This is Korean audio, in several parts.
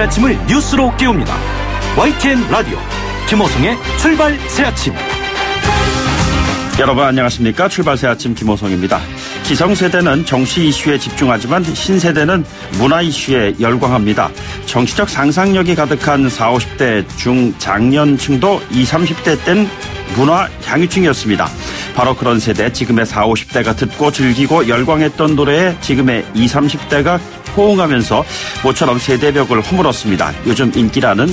아침을 뉴스로 깨웁니다. YTN 라디오 김호성의 출발 새아침. 여러분 안녕하십니까. 출발 새아침 김호성입니다. 기성세대는 정치 이슈에 집중하지만 신세대는 문화 이슈에 열광합니다. 정치적 상상력이 가득한 40, 50대 중장년층도 20, 30대 땐 문화 향유층이었습니다. 바로 그런 세대, 지금의 40, 50대가 듣고 즐기고 열광했던 노래에 지금의 20, 30대가 호응하면서 모처럼 세대벽을 허물었습니다. 요즘 인기라는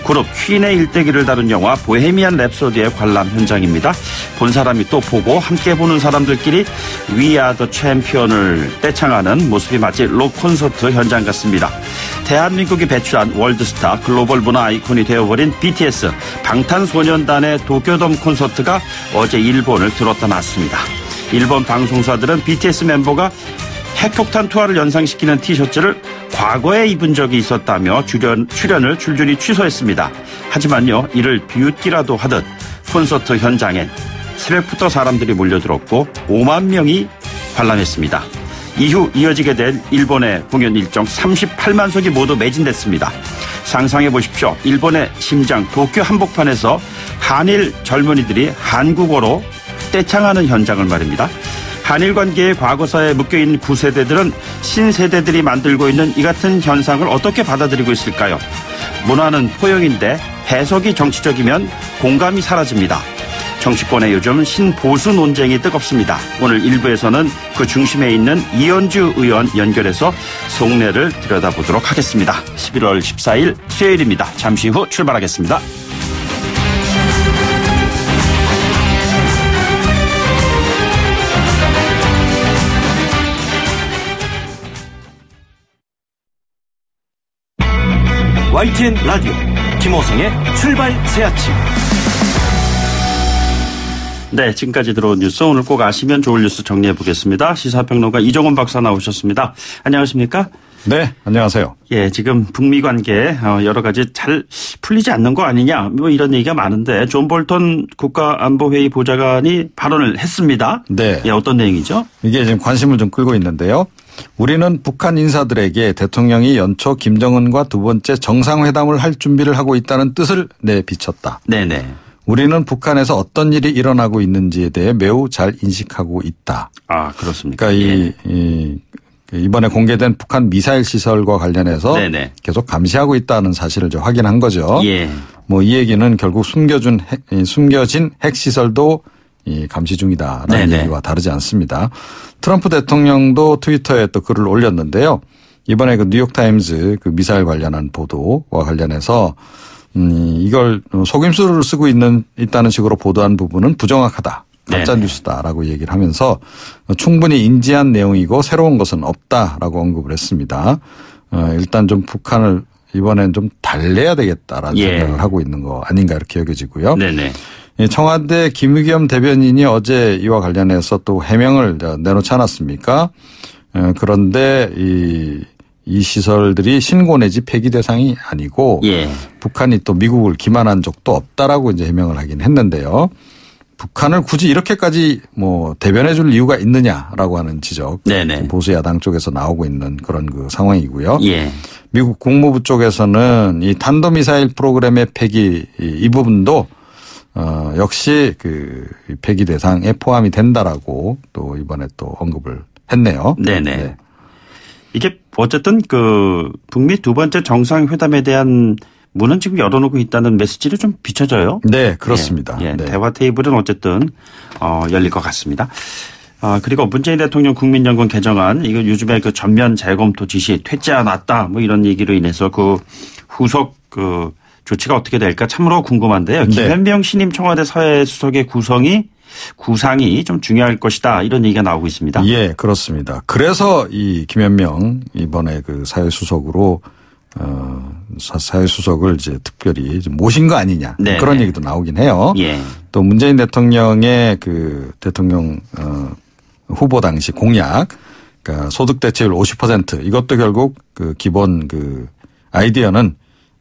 그룹 퀸의 일대기를 다룬 영화 보헤미안 랩소디의 관람 현장입니다. 본 사람이 또 보고 함께 보는 사람들끼리 We Are The Champion을 떼창하는 모습이 마치 록 콘서트 현장 같습니다. 대한민국이 배출한 월드스타 글로벌 문화 아이콘이 되어버린 BTS 방탄소년단의 도쿄돔 콘서트가 어제 일본을 들었다 놨습니다. 일본 방송사들은 BTS 멤버가 핵폭탄 투하를 연상시키는 티셔츠를 과거에 입은 적이 있었다며 출연을 줄줄이 취소했습니다. 하지만요, 이를 비웃기라도 하듯 콘서트 현장엔 새벽부터 사람들이 몰려들었고 5만 명이 관람했습니다. 이후 이어지게 된 일본의 공연 일정 38만 석이 모두 매진됐습니다. 상상해 보십시오. 일본의 심장 도쿄 한복판에서 한일 젊은이들이 한국어로 떼창하는 현장을 말입니다. 한일 관계의 과거사에 묶여있는 구세대들은 신세대들이 만들고 있는 이 같은 현상을 어떻게 받아들이고 있을까요? 문화는 포용인데 해석이 정치적이면 공감이 사라집니다. 정치권의 요즘 신보수 논쟁이 뜨겁습니다. 오늘 1부에서는 그 중심에 있는 이현주 의원 연결해서 속내를 들여다보도록 하겠습니다. 11월 14일 수요일입니다. 잠시 후 출발하겠습니다. YTN 라디오 김호성의 출발 새아침. 네, 지금까지 들어온 뉴스 오늘 꼭 아시면 좋을 뉴스 정리해 보겠습니다. 시사평론가 이종원 박사 나오셨습니다. 안녕하십니까? 네, 안녕하세요. 예, 지금 북미 관계 여러 가지 잘 풀리지 않는 거 아니냐 뭐 이런 얘기가 많은데 존 볼턴 국가안보회의 보좌관이 발언을 했습니다. 네. 예, 어떤 내용이죠? 이게 지금 관심을 좀 끌고 있는데요. 우리는 북한 인사들에게 대통령이 연초 김정은과 두 번째 정상회담을 할 준비를 하고 있다는 뜻을 내비쳤다. 네네. 우리는 북한에서 어떤 일이 일어나고 있는지에 대해 매우 잘 인식하고 있다. 아, 그렇습니까? 그러니까 이번에 공개된 북한 미사일 시설과 관련해서 네네. 계속 감시하고 있다는 사실을 확인한 거죠. 예. 뭐 이 얘기는 결국 숨겨진 핵시설도 감시 중이다라는 네네. 얘기와 다르지 않습니다. 트럼프 대통령도 트위터에 또 글을 올렸는데요. 이번에 그 뉴욕타임즈 그 미사일 관련한 보도와 관련해서 이걸 속임수를 쓰고 있다는 식으로 보도한 부분은 부정확하다. 가짜뉴스다라고 얘기를 하면서 충분히 인지한 내용이고 새로운 것은 없다라고 언급을 했습니다. 일단 좀 북한을 이번엔 좀 달래야 되겠다라는 생각을 하고 있는 거 아닌가 이렇게 여겨지고요. 네네. 청와대 김의겸 대변인이 어제 이와 관련해서 또 해명을 내놓지 않았습니까? 그런데 이 시설들이 신고 내지 폐기 대상이 아니고 북한이 또 미국을 기만한 적도 없다라고 이제 해명을 하긴 했는데요. 북한을 굳이 이렇게까지 뭐 대변해 줄 이유가 있느냐라고 하는 지적. 네네. 보수 야당 쪽에서 나오고 있는 그런 그 상황이고요. 미국 국무부 쪽에서는 이 탄도미사일 프로그램의 폐기 이 부분도 역시 그 폐기 대상에 포함이 된다라고 또 이번에 또 언급을 했네요. 네네. 네. 이게 어쨌든 그 북미 두 번째 정상회담에 대한 문은 지금 열어놓고 있다는 메시지를 좀 비춰져요. 네, 그렇습니다. 네. 대화 테이블은 어쨌든 열릴 것 같습니다. 그리고 문재인 대통령 국민연금 개정안 이거 요즘에 그 전면 재검토 지시 퇴짜 났다 뭐 이런 얘기로 인해서 그 후속 그 조치가 어떻게 될까 참으로 궁금한데요. 김현명 신임 청와대 사회수석의 구상이 좀 중요할 것이다 이런 얘기가 나오고 있습니다. 예, 그렇습니다. 그래서 이 김현명 이번에 그 사회수석으로 사회수석을 이제 특별히 모신 거 아니냐 네네. 그런 얘기도 나오긴 해요. 또 문재인 대통령의 그 대통령 후보 당시 공약, 그러니까 소득 대체율 50% 이것도 결국 그 기본 그 아이디어는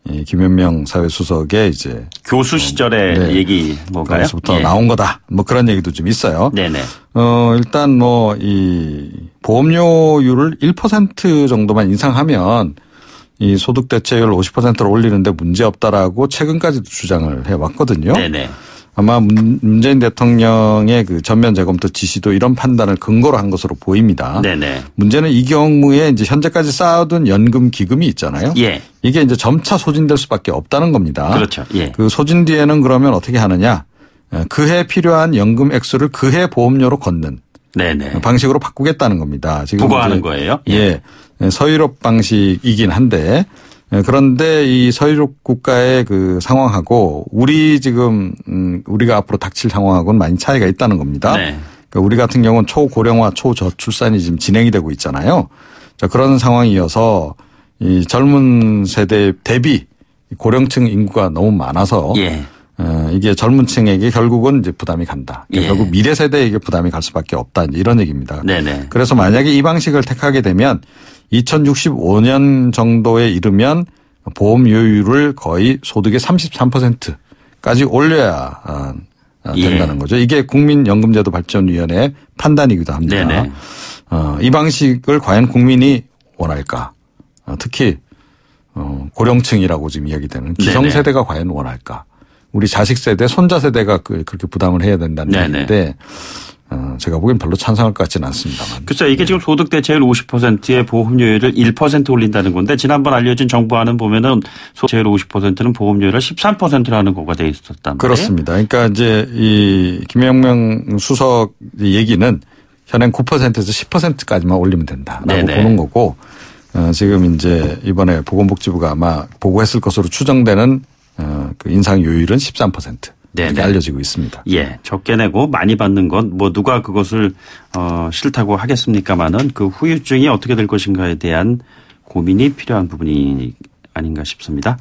이 김현명 사회수석의 이제 교수 시절의 얘기 뭔가요? 거기서부터 나온 거다. 뭐 그런 얘기도 좀 있어요. 네네. 일단 뭐 이 보험료율을 1% 정도만 인상하면 이 소득 대체율 50%를 올리는데 문제 없다라고 최근까지도 주장을 해왔거든요. 네네. 아마 문재인 대통령의 그 전면 재검토 지시도 이런 판단을 근거로 한 것으로 보입니다. 네네. 문제는 이 경우에 이제 현재까지 쌓아둔 연금 기금이 있잖아요. 예. 이게 이제 점차 소진될 수밖에 없다는 겁니다. 그렇죠. 예. 그 소진 뒤에는 그러면 어떻게 하느냐? 그해 필요한 연금 액수를 그해 보험료로 걷는 네네. 방식으로 바꾸겠다는 겁니다. 지금 부과하는 거예요? 예. 서유럽 방식이긴 한데 그런데 이 서유럽 국가의 그 상황하고 우리 지금 우리가 앞으로 닥칠 상황하고는 많이 차이가 있다는 겁니다. 네. 그러니까 우리 같은 경우는 초고령화, 초저출산이 지금 진행이 되고 있잖아요. 자, 그런 상황이어서 이 젊은 세대 대비 고령층 인구가 너무 많아서 예. 이게 젊은 층에게 결국은 이제 부담이 간다. 예. 결국 미래 세대에게 부담이 갈 수밖에 없다. 이런 얘기입니다. 네네. 그래서 만약에 이 방식을 택하게 되면 2065년 정도에 이르면 보험료율을 거의 소득의 33%까지 올려야 된다는 거죠. 이게 국민연금제도 발전위원회의 판단이기도 합니다. 네네. 이 방식을 과연 국민이 원할까? 특히 고령층이라고 지금 이야기되는 기성세대가 과연 원할까? 우리 자식 세대, 손자 세대가 그렇게 부담을 해야 된다는 얘기인데 제가 보기엔 별로 찬성할 것 같지는 않습니다만. 그렇죠. 이게 지금 소득 대체율 50%의 보험료율을 1% 올린다는 건데 지난번 알려진 정부안은 보면은 소득 대체율 50%는 보험료율을 13%라는 거가 돼 있었단 말이에요. 그렇습니다. 그러니까 이제 이 김영명 수석 얘기는 현행 9%에서 10%까지만 올리면 된다라고 네네. 보는 거고 지금 이제 이번에 보건복지부가 아마 보고했을 것으로 추정되는 그 인상 요율은 13%. 이렇게 알려지고 있습니다. 예, 적게 내고 많이 받는 건 뭐 누가 그것을 싫다고 하겠습니까마는 그 후유증이 어떻게 될 것인가에 대한 고민이 필요한 부분이 아닌가 싶습니다.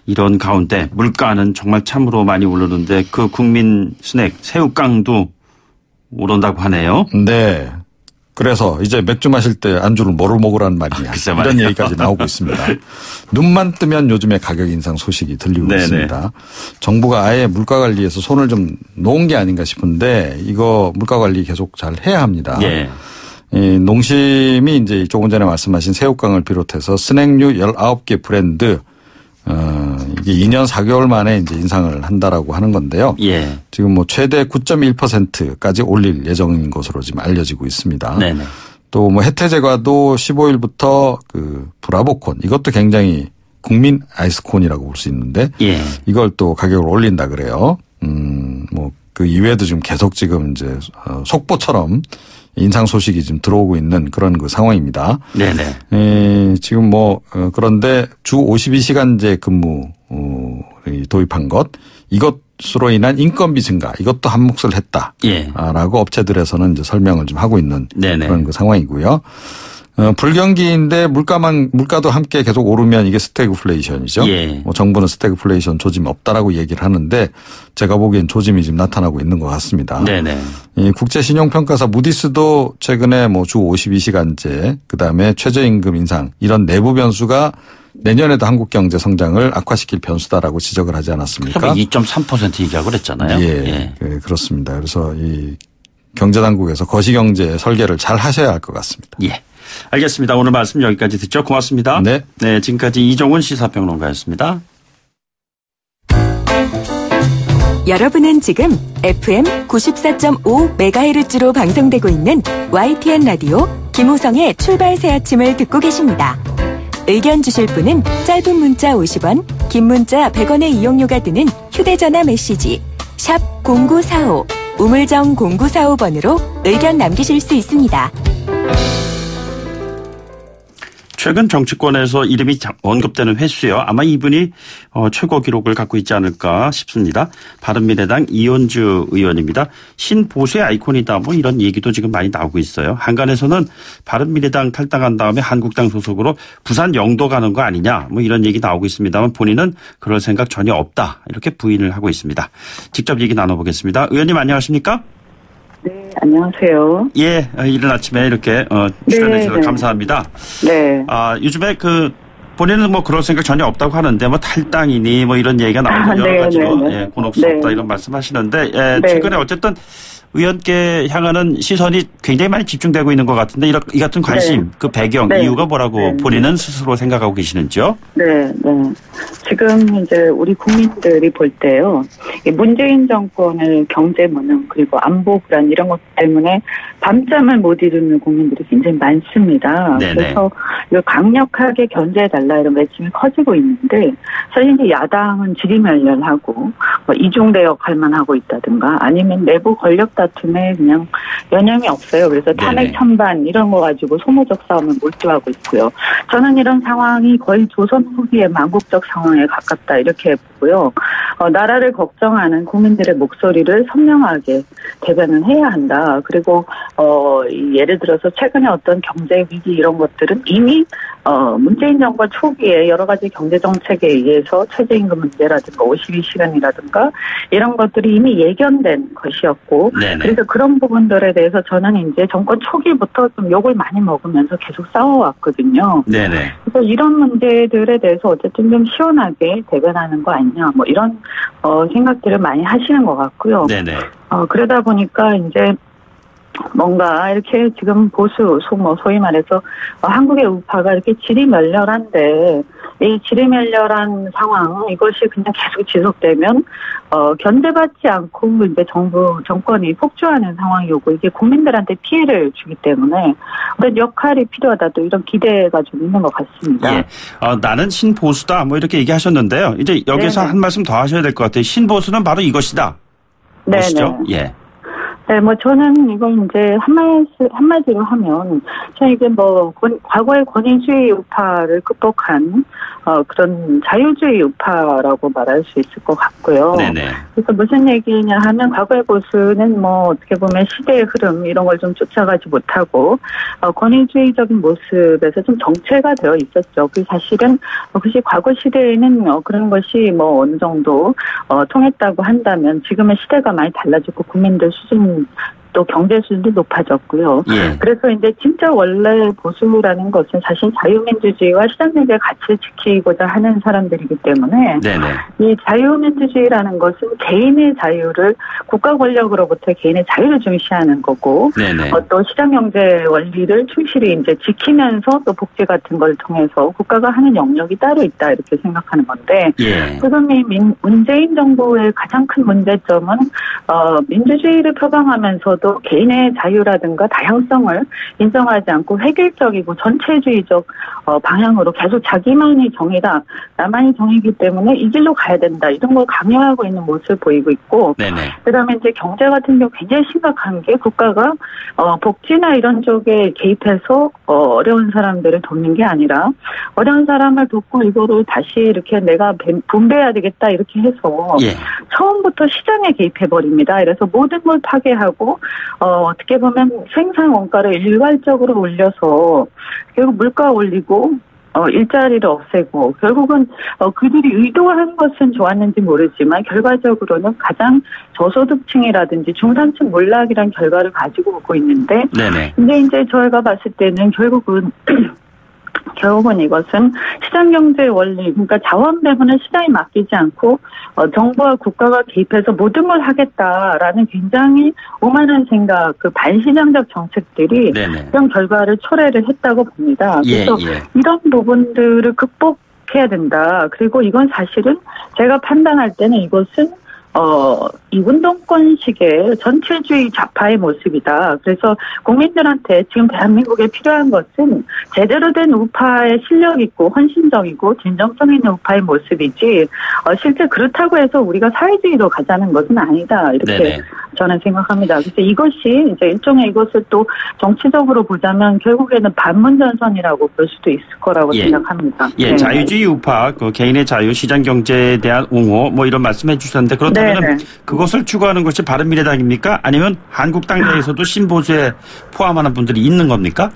이런 가운데 물가는 정말 참으로 많이 오르는데 그 국민 스낵 새우깡도 오른다고 하네요. 네. 그래서 이제 맥주 마실 때 안주를 뭐로 먹으라는 말이냐 이런 얘기까지 나오고 있습니다. 눈만 뜨면 요즘에 가격 인상 소식이 들리고 네네. 있습니다. 정부가 아예 물가 관리에서 손을 좀 놓은 게 아닌가 싶은데 이거 물가 관리 계속 잘 해야 합니다. 예. 이 농심이 이제 조금 전에 말씀하신 새우깡을 비롯해서 스낵류 19개 브랜드 이게 2년 4개월 만에 이제 인상을 한다라고 하는 건데요. 예. 지금 뭐 최대 9.1%까지 올릴 예정인 것으로 지금 알려지고 있습니다. 네네. 또 뭐 해태제과도 15일부터 그 브라보콘 이것도 굉장히 국민 아이스콘이라고 볼 수 있는데 예. 이걸 또 가격을 올린다 그래요. 뭐 그 이외에도 지금 계속 지금 이제 속보처럼 인상 소식이 지금 들어오고 있는 그런 그 상황입니다. 네네. 지금 뭐 그런데 주 52시간제 근무 도입한 것 이것으로 인한 인건비 증가 이것도 한 몫을 했다라고 예. 업체들에서는 이제 설명을 좀 하고 있는 네네. 그런 그 상황이고요. 불경기인데 물가도 함께 계속 오르면 이게 스태그플레이션이죠. 예. 뭐 정부는 스태그플레이션 조짐이 없다라고 얘기를 하는데 제가 보기엔 조짐이 지금 나타나고 있는 것 같습니다. 네네. 이 국제신용평가사 무디스도 최근에 뭐 주 52시간제 그다음에 최저임금 인상 이런 내부 변수가 내년에도 한국 경제 성장을 악화시킬 변수다라고 지적을 하지 않았습니까? 그래서 2.3% 얘기하고 그랬잖아요. 예. 그렇습니다. 그래서 이 경제당국에서 거시경제 설계를 잘 하셔야 할 것 같습니다. 예. 알겠습니다. 오늘 말씀 여기까지 듣죠. 고맙습니다. 네. 네, 지금까지 이종훈 시사평론가였습니다. 여러분은 지금 FM 94.5MHz로 방송되고 있는 YTN 라디오 김호성의 출발 새 아침을 듣고 계십니다. 의견 주실 분은 짧은 문자 50원, 긴 문자 100원의 이용료가 드는 휴대전화 메시지 샵 0945 우물정 0945번으로 의견 남기실 수 있습니다. 최근 정치권에서 이름이 언급되는 횟수요. 아마 이분이 최고 기록을 갖고 있지 않을까 싶습니다. 바른미래당 이현주 의원입니다. 신보수의 아이콘이다. 뭐 이런 얘기도 지금 많이 나오고 있어요. 한간에서는 바른미래당 탈당한 다음에 한국당 소속으로 부산 영도 가는 거 아니냐. 뭐 이런 얘기 나오고 있습니다만 본인은 그럴 생각 전혀 없다. 이렇게 부인을 하고 있습니다. 직접 얘기 나눠보겠습니다. 의원님 안녕하십니까? 네, 안녕하세요. 예, 이른 아침에 이렇게 출연해 주셔서 감사합니다. 네. 요즘에 본인은 뭐 그럴 생각 전혀 없다고 하는데 뭐 탈당이니 뭐 이런 얘기가 나오고 여러 가지로 곤혹스럽다 이런 말씀하시는데 최근에 어쨌든 의원께 향하는 시선이 굉장히 많이 집중되고 있는 것 같은데 이 같은 관심, 네. 그 배경, 네. 이유가 뭐라고 네. 본인은 스스로 생각하고 계시는지요? 네, 네. 지금 이제 우리 국민들이 볼 때요, 이 문재인 정권의 경제 무능 그리고 안보 불안 이런 것 때문에 밤잠을 못 이루는 국민들이 굉장히 많습니다. 네네. 그래서 이걸 강력하게 견제해달라 이런 외침이 커지고 있는데 사실 이제 야당은 지리멸렬하고 뭐 이중대 역할만 하고 있다든가 아니면 내부 권력 다툼에 그냥 여념이 없어요. 그래서 탄핵 네네. 찬반 이런 거 가지고 소모적 싸움을 몰두하고 있고요. 저는 이런 상황이 거의 조선 후기의 망국적 상황에 가깝다 이렇게 보고요. 나라를 걱정하는 국민들의 목소리를 선명하게 대변을 해야 한다. 그리고 예를 들어서 최근에 어떤 경제 위기 이런 것들은 이미 문재인 정권 초기에 여러 가지 경제 정책에 의해서 최저임금 문제라든가 52시간이라든가 이런 것들이 이미 예견된 것이었고 네네. 그래서 그런 부분들에 대해서 저는 이제 정권 초기부터 좀 욕을 많이 먹으면서 계속 싸워왔거든요. 네네. 그래서 이런 문제들에 대해서 어쨌든 좀 시원하게 대변하는 거 아니냐 뭐 이런 생각들을 많이 하시는 것 같고요. 네네. 그러다 보니까 이제 뭔가 이렇게 지금 보수, 소위 말해서 한국의 우파가 이렇게 지리멸렬한데 이 지리멸렬한 상황 이것이 그냥 계속 지속되면 견제받지 않고 이제 정권이 폭주하는 상황이 오고 이게 국민들한테 피해를 주기 때문에 어떤 역할이 필요하다 또 이런 기대가 좀 있는 것 같습니다. 예. 나는 신보수다 뭐 이렇게 얘기하셨는데요. 이제 여기서 네네. 한 말씀 더 하셔야 될 것 같아요. 신보수는 바로 이것이다. 보시죠. 예. 네, 뭐 저는 이걸 이제 한마디로 하면 저는 이게 뭐 과거의 권위주의 우파를 극복한 그런 자유주의 우파라고 말할 수 있을 것 같고요. 네네. 그래서 무슨 얘기냐 하면 과거의 보수는 뭐 어떻게 보면 시대의 흐름 이런 걸 좀 쫓아가지 못하고 권위주의적인 모습에서 좀 정체가 되어 있었죠. 그 사실은 그것이 과거 시대에는 그런 것이 뭐 어느 정도 통했다고 한다면 지금의 시대가 많이 달라졌고 국민들 수준 또 경제 수준도 높아졌고요. 예. 그래서 이제 진짜 원래 보수라는 것은 사실 자유민주주의와 시장경제 가치를 지키고자 하는 사람들이기 때문에 네네. 이 자유민주주의라는 것은 개인의 자유를 국가 권력으로부터 개인의 자유를 중시하는 거고 네네. 또 시장경제 원리를 충실히 이제 지키면서 또 복지 같은 걸 통해서 국가가 하는 영역이 따로 있다 이렇게 생각하는 건데 예. 지금 이 문재인 정부의 가장 큰 문제점은 민주주의를 표방하면서 또 개인의 자유라든가 다양성을 인정하지 않고 획일적이고 전체주의적 방향으로 계속 자기만이 정의다, 나만이 정의이기 때문에 이 길로 가야 된다 이런 걸 강요하고 있는 모습을 보이고 있고 네네. 그다음에 이제 경제 같은 경우 굉장히 심각한 게 국가가 복지나 이런 쪽에 개입해서 어려운 사람들을 돕는 게 아니라 어려운 사람을 돕고 이거를 다시 이렇게 내가 분배해야 되겠다 이렇게 해서 예. 처음부터 시장에 개입해버립니다. 그래서 모든 걸 파괴하고 어떻게 보면 생산 원가를 일괄적으로 올려서 결국 물가 올리고 일자리를 없애고 결국은 그들이 의도한 것은 좋았는지 모르지만 결과적으로는 가장 저소득층이라든지 중산층 몰락이라는 결과를 가지고 오고 있는데 네네. 근데 이제 저희가 봤을 때는 결국은 이것은 시장경제 원리, 그러니까 자원 배분을 시장에 맡기지 않고 정부와 국가가 개입해서 모든 걸 하겠다라는 굉장히 오만한 생각, 그 반시장적 정책들이 네네. 그런 결과를 초래를 했다고 봅니다. 그래서 예. 이런 부분들을 극복해야 된다. 그리고 이건 사실은 제가 판단할 때는 이것은 이 운동권식의 전체주의 좌파의 모습이다. 그래서 국민들한테 지금 대한민국에 필요한 것은 제대로 된 우파의 실력 있고 헌신적이고 진정성 있는 우파의 모습이지 실제 그렇다고 해서 우리가 사회주의로 가자는 것은 아니다. 이렇게 네네. 저는 생각합니다. 그래서 이것이 이제 일종의 이것을 또 정치적으로 보자면 결국에는 반문전선이라고 볼 수도 있을 거라고 예. 생각합니다. 예, 네. 자유주의 우파, 그 개인의 자유, 시장 경제에 대한 옹호, 뭐 이런 말씀해 주셨는데 그렇다면 네네. 그것을 추구하는 것이 바른미래당입니까? 아니면 한국당 내에서도 신보수에 포함하는 분들이 있는 겁니까?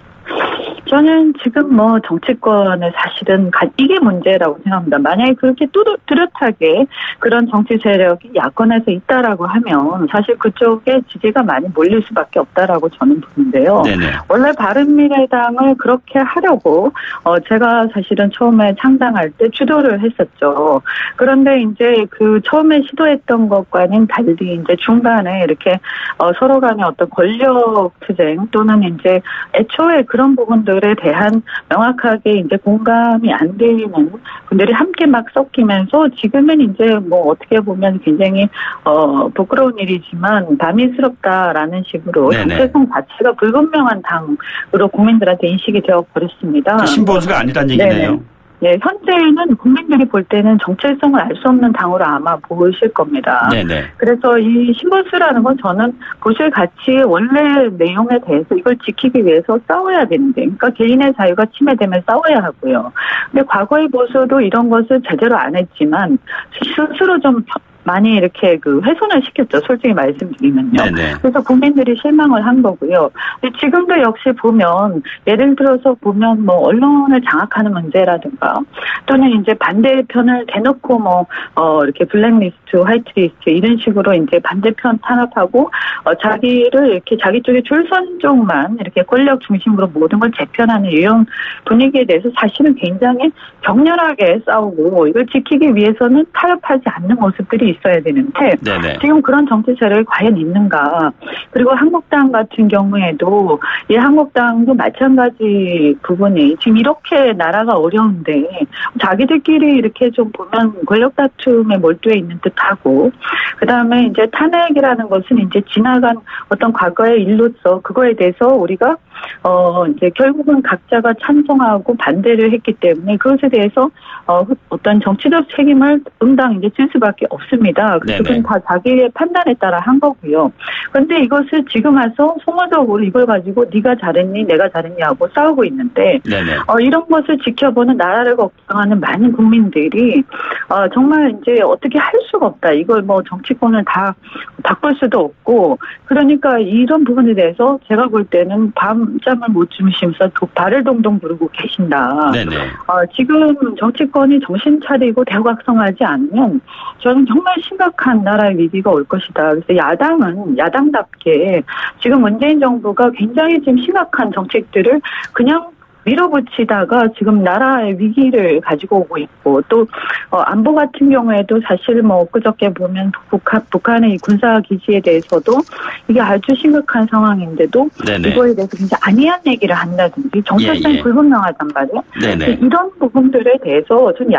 저는 지금 뭐 정치권의 사실은 이게 문제라고 생각합니다. 만약에 그렇게 뚜렷하게 그런 정치 세력이 야권에서 있다라고 하면 사실 그쪽에 지지가 많이 몰릴 수밖에 없다라고 저는 보는데요. 네네. 원래 바른미래당을 그렇게 하려고 제가 사실은 처음에 창당할 때 주도를 했었죠. 그런데 이제 그 처음에 시도했던 것과는 달리 이제 중간에 이렇게 서로 간의 어떤 권력 투쟁 또는 이제 애초에 그런 부분들에 대한 명확하게 이제 공감이 안 되는 분들이 함께 막 섞이면서 지금은 이제 뭐 어떻게 보면 굉장히 부끄러운 일이지만 다민스럽다라는 식으로 정체성 자체가 불분명한 당으로 국민들한테 인식이 되어 버렸습니다. 그 신보수가 아니란 얘기네요. 네네. 네, 현재는 국민들이 볼 때는 정체성을 알 수 없는 당으로 아마 보이실 겁니다. 네네. 그래서 이 신보수라는 건 저는 보실 가치의 원래 내용에 대해서 이걸 지키기 위해서 싸워야 되는데, 그러니까 개인의 자유가 침해되면 싸워야 하고요. 근데 과거의 보수도 이런 것을 제대로 안 했지만 스스로 좀 많이 이렇게 훼손을 시켰죠. 솔직히 말씀드리면요. 네네. 그래서 국민들이 실망을 한 거고요. 근데 지금도 역시 보면 예를 들어서 보면 뭐 언론을 장악하는 문제라든가 또는 이제 반대편을 대놓고 이렇게 블랙리스트, 화이트리스트 이런 식으로 이제 반대편 탄압하고 자기를 이렇게 자기 쪽에 줄선 쪽만 이렇게 권력 중심으로 모든 걸 재편하는 이런 분위기에 대해서 사실은 굉장히 격렬하게 싸우고 이걸 지키기 위해서는 타협하지 않는 모습들이 있어야 되는데 네네. 지금 그런 정치 세력이 과연 있는가. 그리고 한국당 같은 경우에도 이 한국당도 마찬가지 부분이 지금 이렇게 나라가 어려운데 자기들끼리 이렇게 좀 보면 권력 다툼에 몰두해 있는 듯하고 그다음에 이제 탄핵이라는 것은 이제 지나간 어떤 과거의 일로서 그거에 대해서 우리가 이제 결국은 각자가 찬성하고 반대를 했기 때문에 그것에 대해서 어떤 정치적 책임을 응당 이제 질 수밖에 없습니다. 그래서 그건 다 자기의 판단에 따라 한 거고요. 그런데 이것을 지금 와서 소모적으로 이걸 가지고 네가 잘했니 내가 잘했니 하고 싸우고 있는데 이런 것을 지켜보는 나라를 걱정하는 많은 국민들이 정말 이제 어떻게 할 수가 없다. 이걸 뭐 정치권을 다 바꿀 수도 없고 그러니까 이런 부분에 대해서 제가 볼 때는 밤잠을 못 주무시면서 발을 동동 구르고 계신다. 지금 정치권이 정신 차리고 대각성하지 않으면 저는 정말 심각한 나라의 위기가 올 것이다. 그래서 야당은 야당답게 지금 문재인 정부가 굉장히 지금 심각한 정책들을 그냥 밀어붙이다가 지금 나라의 위기를 가지고 오고 있고 또 안보 같은 경우에도 사실 뭐 엊그저께 보면 북한의 이 군사 기지에 대해서도 이게 아주 심각한 상황인데도 이거에 대해서 진짜 아니한 얘기를 한다든지 정체성이 불분명하단 말이에요. 이런 부분들에 대해서 전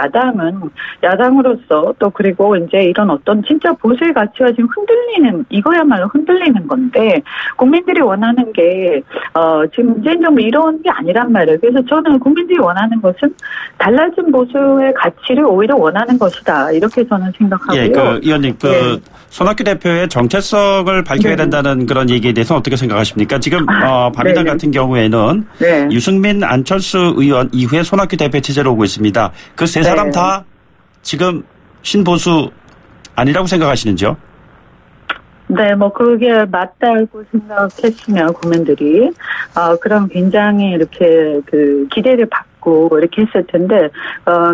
야당으로서 또 그리고 이제 이런 어떤 진짜 보수의 가치가 지금 흔들리는 이거야말로 흔들리는 건데 국민들이 원하는 게 지금 문재인 정부 이런 게 아니란 말이에요. 그래서 저는 국민들이 원하는 것은 달라진 보수의 가치를 오히려 원하는 것이다. 이렇게 저는 생각하고요. 의원님, 손학규 대표의 정체성을 밝혀야 된다는 그런 얘기에 대해서 어떻게 생각하십니까? 지금 바른미래당 같은 경우에는 유승민, 안철수 의원 이후에 손학규 대표 체제로 오고 있습니다. 그 세 사람 다 지금 신보수 아니라고 생각하시는지요? 네, 뭐 그게 맞다고 생각했으면 국민들이 그럼 굉장히 이렇게 기대를 받고 이렇게 했을 텐데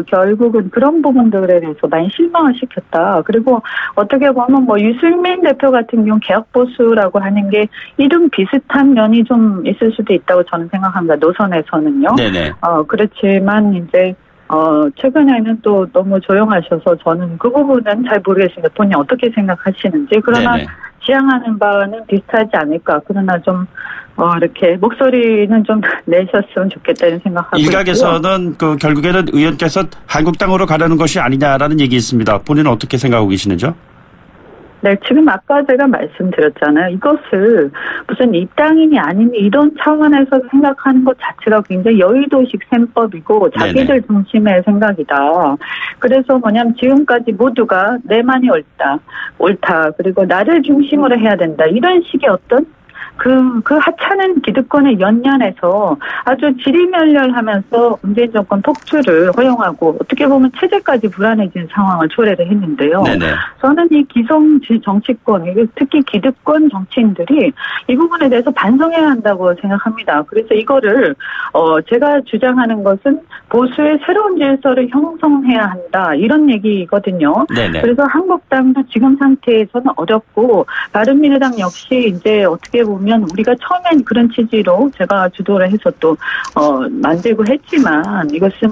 결국은 그런 부분들에 대해서 많이 실망을 시켰다. 그리고 어떻게 보면 뭐 유승민 대표 같은 경우 개혁 보수라고 하는 게 이름 비슷한 면이 좀 있을 수도 있다고 저는 생각합니다. 노선에서는요. 그렇지만 이제 최근에는 또 너무 조용하셔서 저는 그 부분은 잘 모르겠습니다. 본인이 어떻게 생각하시는지. 그러나 지향하는 바는 비슷하지 않을까. 그러나 좀 이렇게 목소리는 좀 내셨으면 좋겠다는 생각하고 일각에서는 결국에는 의원께서 한국당으로 가려는 것이 아니냐라는 얘기 있습니다. 본인은 어떻게 생각하고 계시는지요? 네, 지금 아까 제가 말씀드렸잖아요. 이것을 무슨 입당인이 아닌 이런 차원에서 생각하는 것 자체가 굉장히 여의도식 셈법이고 자기들 중심의 생각이다. 그래서 뭐냐면 지금까지 모두가 내만이 옳다. 그리고 나를 중심으로 해야 된다. 이런 식의 어떤 그 하찮은 기득권에 연연해서 아주 지리멸렬하면서 문재인 정권 폭주를 허용하고 어떻게 보면 체제까지 불안해진 상황을 초래를 했는데요. 네네. 저는 이 기성 정치권, 특히 기득권 정치인들이 이 부분에 대해서 반성해야 한다고 생각합니다. 그래서 이거를 제가 주장하는 것은 보수의 새로운 질서를 형성해야 한다 이런 얘기거든요. 네네. 그래서 한국당도 지금 상태에서는 어렵고 바른미래당 역시 이제 어떻게 보면 우리가 처음엔 그런 취지로 제가 주도를 해서 또 만들고 했지만 이것은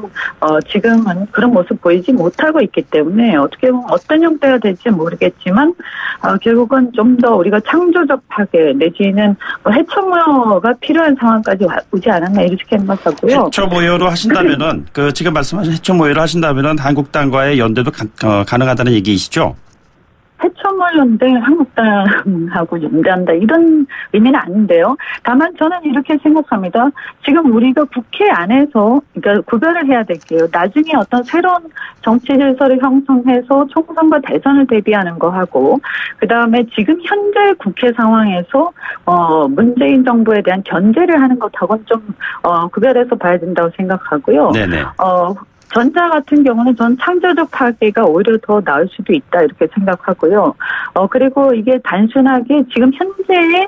지금은 그런 모습 보이지 못하고 있기 때문에 어떻게 보면 어떤 형태가 될지 모르겠지만 결국은 좀 더 우리가 창조적 파괴 내지는 해처모여가 필요한 상황까지 오지 않았나 이렇게 생각하고요. 해처모여로 하신다면은 지금 말씀하신 해처모여로 하신다면은 한국당과의 연대도 가능하다는 얘기이시죠? 해처모여인데 한국당하고 연대한다 이런 의미는 아닌데요. 다만 저는 이렇게 생각합니다. 지금 우리가 국회 안에서 그러니까 구별을 해야 될게요. 나중에 어떤 새로운 정치 질서를 형성해서 총선과 대선을 대비하는 거 하고 그다음에 지금 현재 국회 상황에서 문재인 정부에 대한 견제를 하는 것하고는 좀 구별해서 봐야 된다고 생각하고요. 네네. 전자 같은 경우는 전 창조적 파괴가 오히려 더 나을 수도 있다 이렇게 생각하고요. 그리고 이게 단순하게 지금 현재의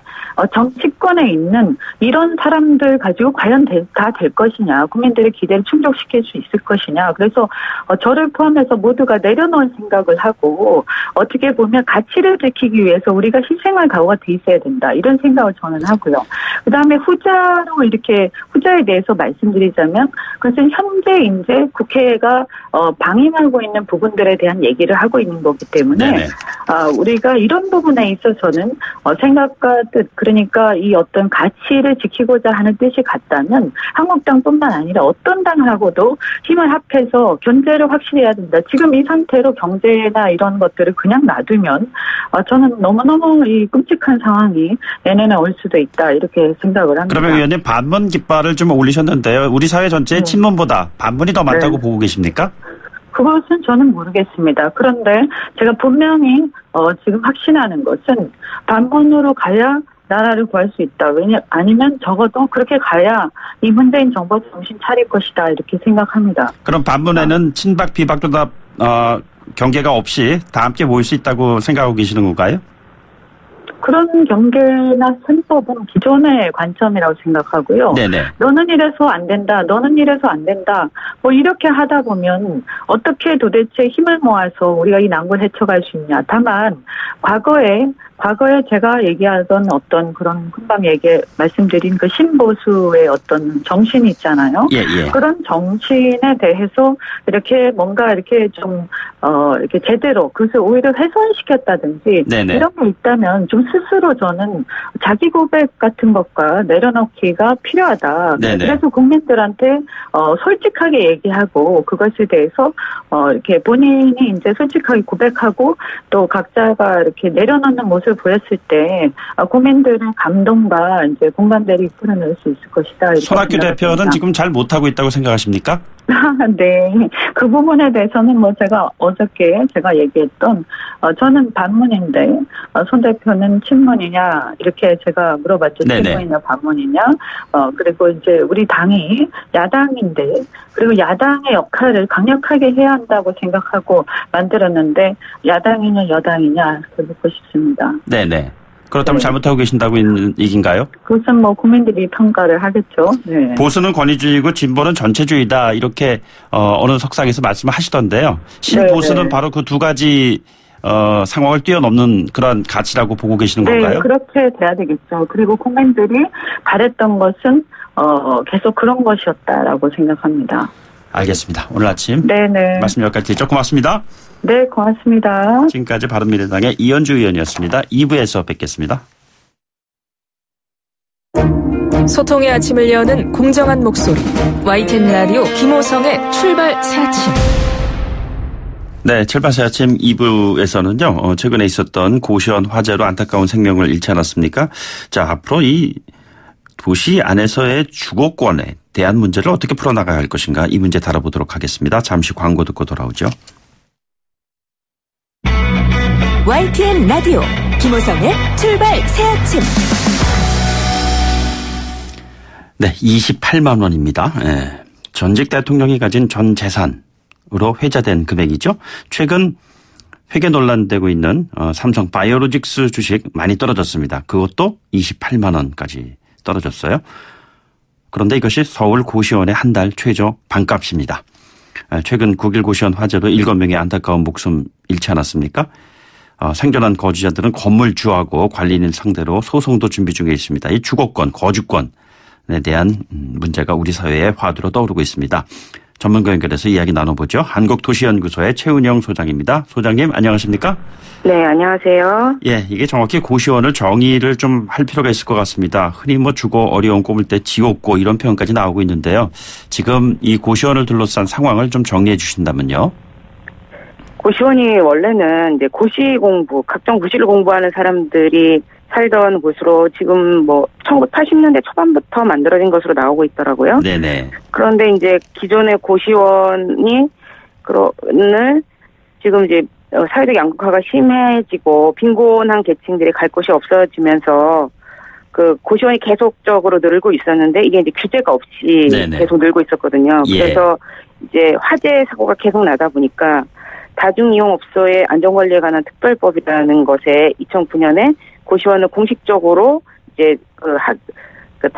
정치권에 있는 이런 사람들 가지고 과연 다 될 것이냐, 국민들의 기대를 충족시킬 수 있을 것이냐. 그래서 저를 포함해서 모두가 내려놓을 생각을 하고 어떻게 보면 가치를 지키기 위해서 우리가 희생할 각오가 돼 있어야 된다 이런 생각을 저는 하고요. 그다음에 후자에 대해서 말씀드리자면 그것은 현재 이제 국회가 방임하고 있는 부분들에 대한 얘기를 하고 있는 거기 때문에 우리가 이런 부분에 있어서는 생각과 뜻 그러니까 이 어떤 가치를 지키고자 하는 뜻이 같다면 한국당뿐만 아니라 어떤 당하고도 힘을 합해서 견제를 확실히 해야 된다. 지금 이 상태로 경제나 이런 것들을 그냥 놔두면 저는 너무너무 이 끔찍한 상황이 내년에 올 수도 있다 이렇게 생각을 합니다. 그러면 의원님 반문 깃발을 좀 올리셨는데요. 우리 사회 전체의 친문보다 반문이 더 많다고 보고 계십니까? 그것은 저는 모르겠습니다. 그런데 제가 분명히 지금 확신하는 것은 반문으로 가야 나라를 구할 수 있다. 아니면 적어도 그렇게 가야 이 문재인 정부 정신 차릴 것이다. 이렇게 생각합니다. 그럼 반문에는 친박 비박도 다 경계가 없이 다 함께 모일 수 있다고 생각하고 계시는 건가요? 그런 경계나 선법은 기존의 관점이라고 생각하고요. 네네. 너는 이래서 안 된다. 너는 이래서 안 된다. 뭐 이렇게 하다 보면 어떻게 도대체 힘을 모아서 우리가 이 난국을 헤쳐갈 수 있냐. 다만 과거에 제가 얘기하던 어떤 그런 금방 말씀드린 그 신보수의 어떤 정신이 있잖아요. 예. 그런 정신에 대해서 이렇게 뭔가 이렇게 좀 이렇게 제대로 그것을 오히려 훼손시켰다든지 네네. 이런 게 있다면 좀 스스로 저는 자기 고백 같은 것과 내려놓기가 필요하다. 네네. 그래서 국민들한테 솔직하게 얘기하고 그것에 대해서 이렇게 본인이 이제 솔직하게 고백하고 또 각자가 이렇게 내려놓는 모습을 보였을 때 국민들의 감동과 이제 공감대를 이끌어낼 수 있을 것이다. 손학규 대표는 지금 잘 못하고 있다고 생각하십니까? 네. 그 부분에 대해서는 제가 어저께 얘기했던 저는 반문인데 손 대표는 친문이냐 이렇게 제가 물어봤죠. 네네. 친문이냐 반문이냐. 그리고 이제 우리 당이 야당인데 그리고 야당의 역할을 강력하게 해야 한다고 생각하고 만들었는데 야당이냐 여당이냐 묻고 싶습니다. 네네. 그렇다면 네. 잘못하고 계신다고 있는 얘기인가요? 그것은 국민들이 평가를 하겠죠. 네. 보수는 권위주의고 진보는 전체주의다 이렇게 어느 석상에서 말씀을 하시던데요. 신보수는 네. 바로 그 두 가지 상황을 뛰어넘는 그런 가치라고 보고 계시는 건가요? 네, 그렇게 돼야 되겠죠. 그리고 국민들이 바랬던 것은 계속 그런 것이었다라고 생각합니다. 알겠습니다. 오늘 아침 네네. 말씀 여기까지 드리죠. 고맙습니다. 네, 고맙습니다. 지금까지 바른미래당의 이현주 의원이었습니다. 2부에서 뵙겠습니다. 소통의 아침을 여는 공정한 목소리 YTN 라디오 김호성의 출발 새 아침. 네, 출발 새 아침 2부에서는요. 최근에 있었던 고시원 화재로 안타까운 생명을 잃지 않았습니까? 자, 앞으로 이 도시 안에서의 주거권에 대한 문제를 어떻게 풀어나가야 할 것인가 이 문제 다뤄보도록 하겠습니다. 잠시 광고 듣고 돌아오죠. YTN 라디오 김호성의 출발 새 아침. 네, 28만 원입니다. 예. 전직 대통령이 가진 전 재산으로 회자된 금액이죠. 최근 회계 논란되고 있는 삼성 바이오로직스 주식 많이 떨어졌습니다. 그것도 28만 원까지 떨어졌어요. 그런데 이것이 서울 고시원의 한 달 최저 반값입니다. 최근 9.1 고시원 화재로 7명의 안타까운 목숨 잃지 않았습니까? 생존한 거주자들은 건물주하고 관리인 상대로 소송도 준비 중에 있습니다. 이 주거권, 거주권에 대한 문제가 우리 사회의 화두로 떠오르고 있습니다. 전문가 연결해서 이야기 나눠보죠. 한국도시연구소의 최은영 소장입니다. 소장님 안녕하십니까? 네, 안녕하세요. 예, 이게 정확히 고시원을 정의를 좀 할 필요가 있을 것 같습니다. 흔히 뭐 주거 어려움 꼽을 때 지옥고 이런 표현까지 나오고 있는데요. 지금 이 고시원을 둘러싼 상황을 좀 정리해 주신다면요. 고시원이 원래는 이제 고시 공부, 각종 고시를 공부하는 사람들이 살던 곳으로 지금 뭐 1980년대 초반부터 만들어진 것으로 나오고 있더라고요. 네네. 그런데 이제 기존의 고시원이 지금 이제 사회적 양극화가 심해지고 빈곤한 계층들이 갈 곳이 없어지면서 그 고시원이 계속적으로 늘고 있었는데 이게 이제 규제가 없이 네네. 계속 늘고 있었거든요. 예. 그래서 이제 화재 사고가 계속 나다 보니까 다중이용업소의 안전관리에 관한 특별법이라는 것에 2009년에 고시원을 공식적으로 이제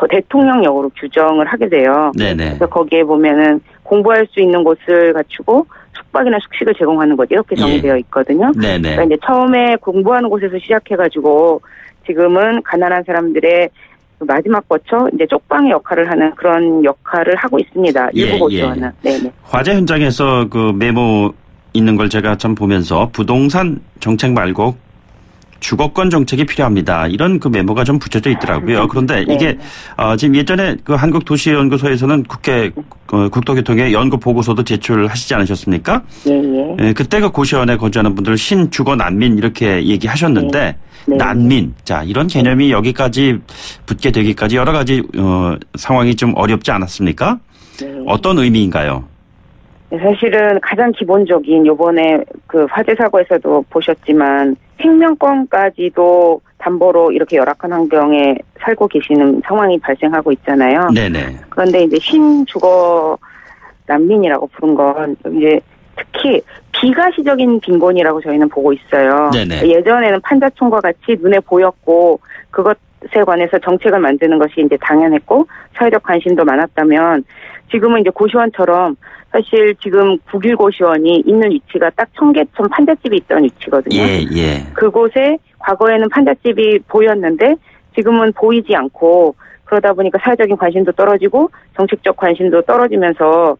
대통령령으로 규정을 하게 돼요. 네네. 그래서 거기에 보면은 공부할 수 있는 곳을 갖추고 숙박이나 숙식을 제공하는 것 이렇게 정의되어 있거든요. 네네. 그러니까 이제 처음에 공부하는 곳에서 시작해가지고 지금은 가난한 사람들의 마지막 거쳐 이제 쪽방의 역할을 하는 그런 역할을 하고 있습니다. 일부 고시원은. 네네. 화재 현장에서 그 메모 있는 걸 제가 참 보면서 부동산 정책 말고 주거권 정책이 필요합니다. 이런 그 메모가 좀 붙여져 있더라고요. 그런데 네. 이게 지금 예전에 그 한국도시연구소에서는 국토교통의 연구 보고서도 제출하시지 않으셨습니까? 예. 예, 그때 그 고시원에 거주하는 분들 신주거 난민 이렇게 얘기하셨는데 네. 난민 자 이런 개념이 여기까지 붙게 되기까지 여러 가지 상황이 좀 어렵지 않았습니까? 네. 어떤 의미인가요? 사실은 가장 기본적인 요번에 그 화재 사고에서도 보셨지만 생명권까지도 담보로 이렇게 열악한 환경에 살고 계시는 상황이 발생하고 있잖아요. 네네. 그런데 이제 신주거 난민이라고 부른 건 이제 특히 비가시적인 빈곤이라고 저희는 보고 있어요. 네네. 예전에는 판자촌과 같이 눈에 보였고 그것에 관해서 정책을 만드는 것이 이제 당연했고 사회적 관심도 많았다면 지금은 이제 고시원처럼 사실 지금 9.1 고시원이 있는 위치가 딱 청계천 판잣집이 있던 위치거든요. 예. 그곳에 과거에는 판잣집이 보였는데 지금은 보이지 않고 그러다 보니까 사회적인 관심도 떨어지고 정책적 관심도 떨어지면서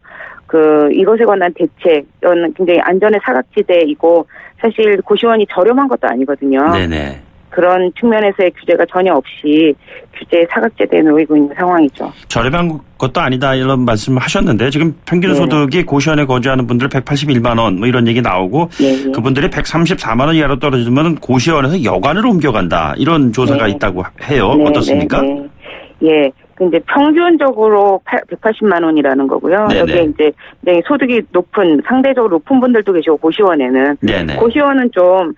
이것에 관한 대책은 굉장히 안전의 사각지대이고 사실 고시원이 저렴한 것도 아니거든요. 네네. 그런 측면에서의 규제가 전혀 없이 규제의 사각지대에 놓이고 있는 상황이죠. 저렴한 것도 아니다 이런 말씀을 하셨는데 지금 평균 소득이 고시원에 거주하는 분들 181만 원 뭐 이런 얘기 나오고 예. 그분들이 134만 원 이하로 떨어지면 고시원에서 여관으로 옮겨간다 이런 조사가 있다고 해요. 어떻습니까? 네. 예. 근데 평균적으로 180만 원이라는 거고요. 네네. 여기에 이제 굉장히 소득이 상대적으로 높은 분들도 계시고 고시원에는 네네. 고시원은 좀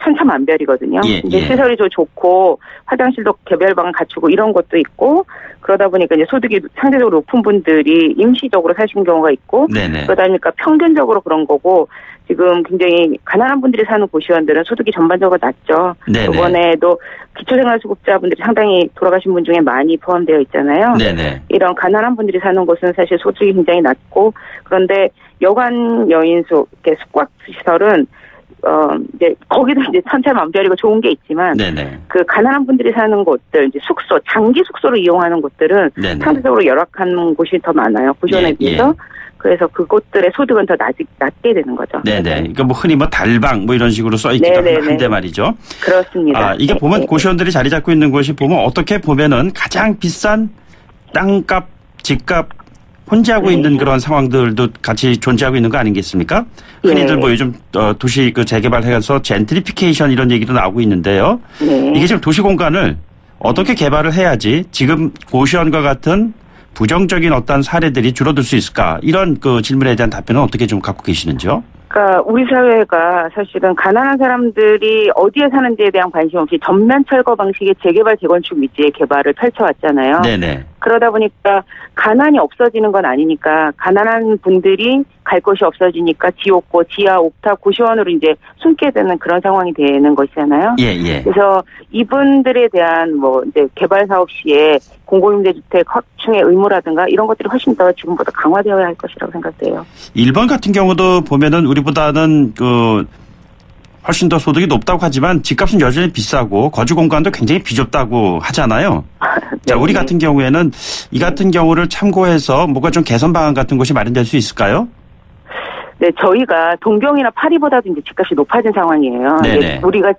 천차만별이거든요. 이제 시설이 좀 좋고 화장실도 개별방 갖추고 이런 것도 있고 그러다 보니까 이제 소득이 상대적으로 높은 분들이 임시적으로 사시는 경우가 있고 네네. 그러다 보니까 평균적으로 그런 거고 지금 굉장히 가난한 분들이 사는 고시원들은 소득이 전반적으로 낮죠. 네네. 이번에도 기초생활수급자분들이 상당히 돌아가신 분 중에 많이 포함되어 있잖아요. 네네. 이런 가난한 분들이 사는 곳은 사실 소득이 굉장히 낮고 그런데 여관 여인수, 숙박시설은 이제 거기도 이제 천차만별이고 좋은 게 있지만 네네. 그 가난한 분들이 사는 곳들 이제 장기 숙소로 이용하는 곳들은 네네. 상대적으로 열악한 곳이 더 많아요. 고시원에 비해서. 그래서 그곳들의 소득은 더 낮게 되는 거죠. 네네. 그러니까 뭐 흔히 달방 이런 식으로 써 있기도 한데 말이죠. 그렇습니다. 이게 보면 고시원들이 자리 잡고 있는 곳이 보면 어떻게 보면은 가장 비싼 땅값, 집값 혼재하고 있는 그런 상황들도 같이 존재하고 있는 거 아니겠습니까? 흔히들 뭐 요즘 도시 재개발해서 젠트리피케이션 이런 얘기도 나오고 있는데요. 이게 지금 도시 공간을 어떻게 개발을 해야지 지금 고시원과 같은 부정적인 어떤 사례들이 줄어들 수 있을까? 이런 질문에 대한 답변은 어떻게 좀 갖고 계시는지요? 그러니까 우리 사회가 사실은 가난한 사람들이 어디에 사는지에 대한 관심 없이 전면 철거 방식의 재개발 재건축 미지의 개발을 펼쳐왔잖아요. 네네. 그러다 보니까 가난이 없어지는 건 아니니까 가난한 분들이 갈 곳이 없어지니까 지옥고, 지하, 옥탑, 고시원으로 이제 숨게 되는 그런 상황이 되는 것이잖아요. 예, 예. 그래서 이분들에 대한 뭐 이제 개발 사업 시에 공공임대주택 확충의 의무라든가 이런 것들이 훨씬 더 지금보다 강화되어야 할 것이라고 생각돼요. 일본 같은 경우도 보면은 우리보다는 훨씬 더 소득이 높다고 하지만 집값은 여전히 비싸고 거주 공간도 굉장히 비좁다고 하잖아요. 자, 우리 같은 경우에는 이 같은 경우를 참고해서 뭐가 좀 개선 방안 같은 것이 마련될 수 있을까요? 네, 저희가 동경이나 파리보다도 이제 집값이 높아진 상황이에요. 네네. 우리가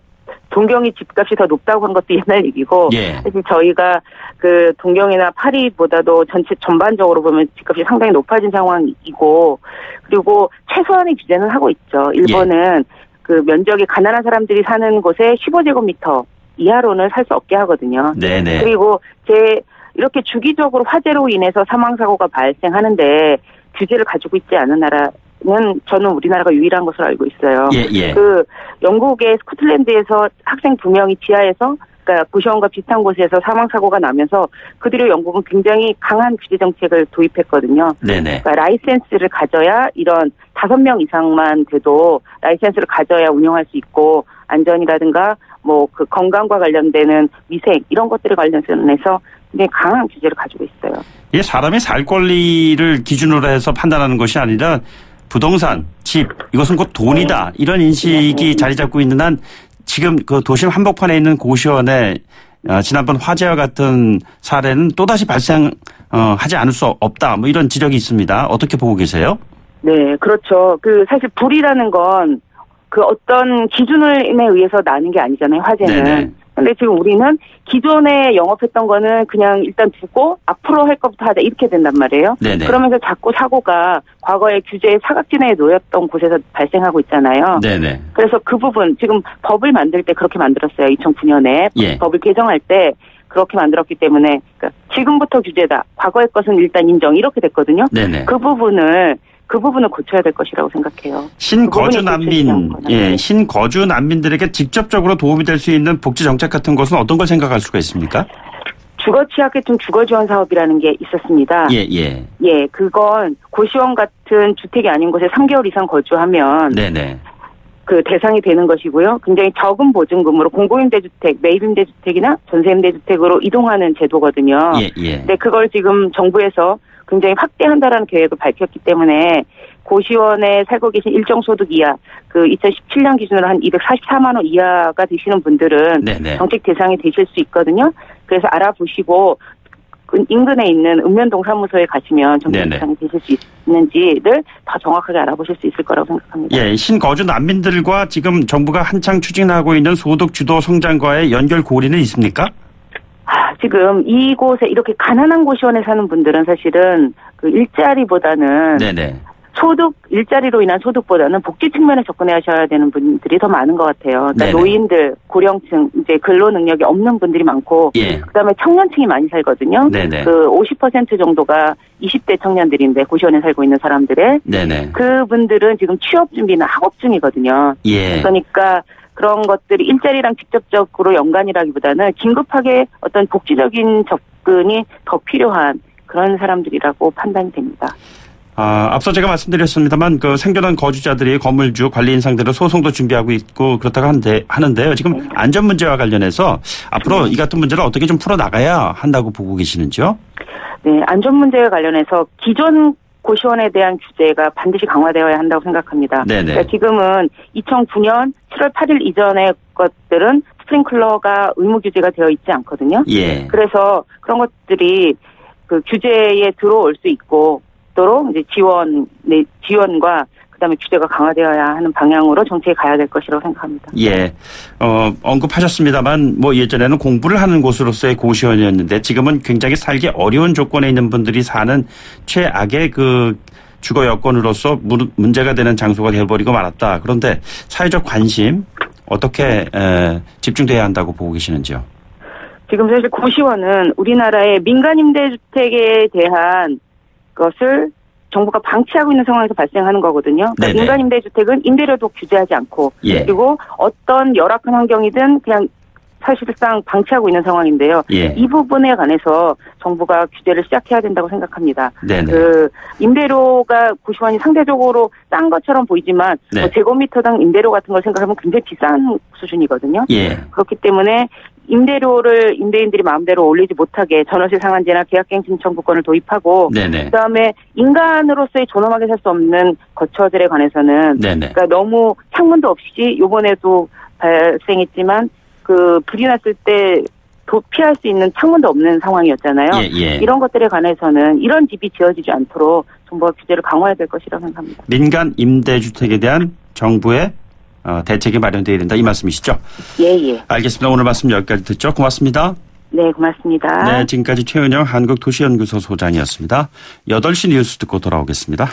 동경이 집값이 더 높다고 한 것도 옛날 얘기고, 예. 사실 저희가 그 동경이나 파리보다도 전반적으로 보면 집값이 상당히 높아진 상황이고, 그리고 최소한의 규제는 하고 있죠. 일본은 그 면적이 가난한 사람들이 사는 곳에 15제곱미터 이하로는 살 수 없게 하거든요. 네네. 그리고 이렇게 주기적으로 화재로 인해서 사망사고가 발생하는데 규제를 가지고 있지 않은 나라는 저는 우리나라가 유일한 것으로 알고 있어요. 예, 예. 그 영국의 스코틀랜드에서 학생 2명이 지하에서 그러니까 고시원과 비슷한 곳에서 사망사고가 나면서 그 뒤로 영국은 굉장히 강한 규제 정책을 도입했거든요. 네네. 그러니까 라이센스를 가져야 이런 5명 이상만 돼도 라이센스를 가져야 운영할 수 있고 안전이라든가 뭐 그 건강과 관련되는 위생 이런 것들에 관련해서 굉장히 강한 규제를 가지고 있어요. 이게 사람의 살 권리를 기준으로 해서 판단하는 것이 아니라 부동산, 집 이것은 곧 돈이다 이런 인식이 자리 잡고 있는 한 지금 그 도심 한복판에 있는 고시원에 지난번 화재와 같은 사례는 또다시 발생하지 않을 수 없다. 뭐 이런 지적이 있습니다. 어떻게 보고 계세요? 네, 그렇죠. 사실 불이라는 건 그 어떤 기준에 의해서 나는 게 아니잖아요, 화재는. 네네. 근데 지금 우리는 기존에 영업했던 거는 그냥 일단 두고 앞으로 할 것부터 하자 이렇게 된단 말이에요. 네네. 그러면서 자꾸 사고가 과거에 규제의 사각지대에 놓였던 곳에서 발생하고 있잖아요. 네네. 그래서 그 부분 지금 법을 만들 때 그렇게 만들었어요. 2009년에 예. 법을 개정할 때 그렇게 만들었기 때문에 그러니까 지금부터 규제다. 과거의 것은 일단 인정 이렇게 됐거든요. 네네. 그 부분을 고쳐야 될 것이라고 생각해요. 신거주 난민들에게 직접적으로 도움이 될 수 있는 복지 정책 같은 것은 어떤 걸 생각할 수가 있습니까? 주거 취약계층 주거 지원 사업이라는 게 있었습니다. 예. 예, 그건 고시원 같은 주택이 아닌 곳에 3개월 이상 거주하면 네네. 그 대상이 되는 것이고요. 굉장히 적은 보증금으로 공공임대주택, 매입임대주택이나 전세임대주택으로 이동하는 제도거든요. 예. 근데 그걸 지금 정부에서 굉장히 확대한다라는 계획을 밝혔기 때문에 고시원에 살고 계신 일정 소득 이하, 그 2017년 기준으로 한 244만 원 이하가 되시는 분들은 네네. 정책 대상이 되실 수 있거든요. 그래서 알아보시고 인근에 있는 읍면동 사무소에 가시면 정책 대상이 되실 수 있는지를 더 정확하게 알아보실 수 있을 거라고 생각합니다. 예, 신거주 난민들과 지금 정부가 한창 추진하고 있는 소득주도 성장과의 연결 고리는 있습니까? 지금 이곳에 이렇게 가난한 고시원에 사는 분들은 사실은 그 일자리보다는 네네. 일자리로 인한 소득보다는 복지 측면에 접근하셔야 되는 분들이 더 많은 것 같아요. 그러니까 네네. 노인들, 고령층, 이제 근로 능력이 없는 분들이 많고, 예. 그다음에 청년층이 많이 살거든요. 네네. 그 50% 정도가 20대 청년들인데 고시원에 살고 있는 사람들의 네네. 그분들은 지금 취업 준비나 학업 중이거든요. 예. 그러니까 그런 것들이 일자리랑 직접적으로 연관이라기보다는 긴급하게 어떤 복지적인 접근이 더 필요한 그런 사람들이라고 판단이 됩니다. 앞서 제가 말씀드렸습니다만 그 생존한 거주자들이 건물주 관리인 상대로 소송도 준비하고 있고 그렇다고 하는데요. 지금 안전 문제와 관련해서 앞으로 이 같은 문제를 어떻게 좀 풀어나가야 한다고 보고 계시는지요? 네, 안전 문제와 관련해서 기존 고시원에 대한 규제가 반드시 강화되어야 한다고 생각합니다. 네네. 그러니까 지금은 2009년 7월 8일 이전의 것들은 스프링클러가 의무 규제가 되어 있지 않거든요. 예. 그래서 그런 것들이 그 규제에 들어올 수 있고 도록 이제 지원과 그다음에 규제가 강화되어야 하는 방향으로 정책이 가야 될 것이라고 생각합니다. 예. 언급하셨습니다만 뭐 예전에는 공부를 하는 곳으로서의 고시원이었는데 지금은 굉장히 살기 어려운 조건에 있는 분들이 사는 최악의 그 주거 여건으로서 문제가 되는 장소가 되어버리고 말았다. 그런데 사회적 관심 어떻게 집중돼야 한다고 보고 계시는지요? 지금 사실 고시원은 우리나라의 민간 임대주택에 대한 것을 정부가 방치하고 있는 상황에서 발생하는 거거든요. 그러니까 민간 임대주택은 임대료도 규제하지 않고 예. 그리고 어떤 열악한 환경이든 그냥 사실상 방치하고 있는 상황인데요. 예. 이 부분에 관해서 정부가 규제를 시작해야 된다고 생각합니다. 네네. 임대료가 90원이 상대적으로 싼 것처럼 보이지만 네. 제곱미터당 임대료 같은 걸 생각하면 굉장히 비싼 수준이거든요. 예. 그렇기 때문에 임대료를 임대인들이 마음대로 올리지 못하게 전월세 상한제나 계약갱 신청구권을 도입하고 네네. 그다음에 인간으로서의 존엄하게 살 수 없는 거처들에 관해서는 네네. 그러니까 너무 창문도 없이 이번에도 발생했지만 불이 났을 때 피할 수 있는 창문도 없는 상황이었잖아요. 예, 예. 이런 것들에 관해서는 이런 집이 지어지지 않도록 정부가 규제를 강화해야 될 것이라고 생각합니다. 민간 임대주택에 대한 정부의 대책이 마련되어야 된다 이 말씀이시죠? 예. 알겠습니다. 오늘 말씀 여기까지 듣죠. 고맙습니다. 네, 고맙습니다. 네, 지금까지 최은영 한국도시연구소 소장이었습니다. 8시 뉴스 듣고 돌아오겠습니다.